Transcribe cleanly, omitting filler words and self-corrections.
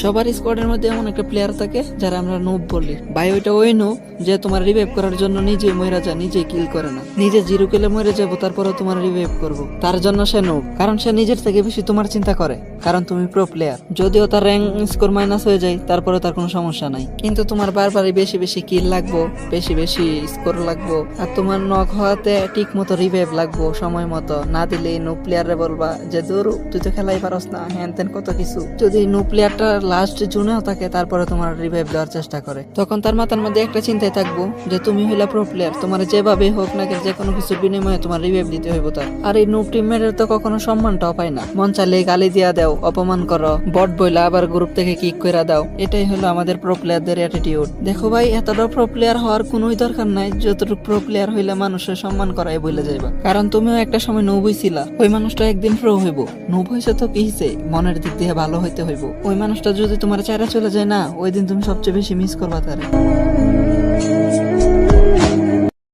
সবার স্কোয়াডের মধ্যে এমন একটা প্লেয়ার থাকে যারা আমরা নুব বলি। ভাই ওইটা ওই নুব যে তোমার রিভাইভ করার জন্য নিজে মরে যায়, নিজে কিল করে না, নিজে 0 কিলে মরে যাবো তারপরে তোমার রিভাইভ করবো। তার জন্য সে নুব, কারণ সে নিজের থেকে বেশি তোমার চিন্তা করে, কারণ তুমি প্রো প্লেয়ার। যদিও তার র্যাঙ্ক স্কোর মাইনাস হয়ে যায় তারপরে তার কোনো সমস্যা নাই, কিন্তু তোমার বারবারই বেশি বেশি কিল লাগবো, বেশি বেশি স্কোর লাগবো, আর তোমার নক হওয়াতে ঠিক মতো রিভাইভ লাগবো সময় মতো। না দিলে নুব প্লেয়ারে বলবা যে দূর তুই তো খেলাই পারস না, হ্যান তেন কত কিছু। যদি নুব প্লেয়ারটা লাস্ট জুনেও থাকে তারপরে তোমার রিভাইভ দেওয়ার চেষ্টা করে, তখন তার মাথার মধ্যে একটা চিন্তায় থাকবো যে তুমি হইলা প্রো প্লেয়ার, তোমার যেভাবে হোক না যে কোনো কিছুর বিনিময়ে তোমার রিভাইভ দিতে হইব তার। আর এই নুব টিমমেটের তো কখনো সম্মানটাও পায় না, মন চাইলে গালি দিয়া দাও, অপমান করো, বট বইলা আবার গ্রুপ থেকে কিক করে দাও। এটাই হলো আমাদের প্রো প্লেয়ারদের অ্যাটিটিউড। দেখো ভাই, এতটা প্রো প্লেয়ার হওয়ার কোনোই দরকার নাই যতটুকু প্রো প্লেয়ার হইলে মানুষের সম্মান করাই বলে যাইবা, কারণ তুমিও একটা সময় নুবই ছিলা। ওই মানুষটা একদিন প্রো হইব, নুব হয়েছে তো কি হইছে, মনের দিক দিয়ে ভালো হইতে হইব। ওই মানুষটা যদি তোমার চাইরা চলে যায় না, ওই দিন তুমি সবচেয়ে বেশি মিস করবা তারে।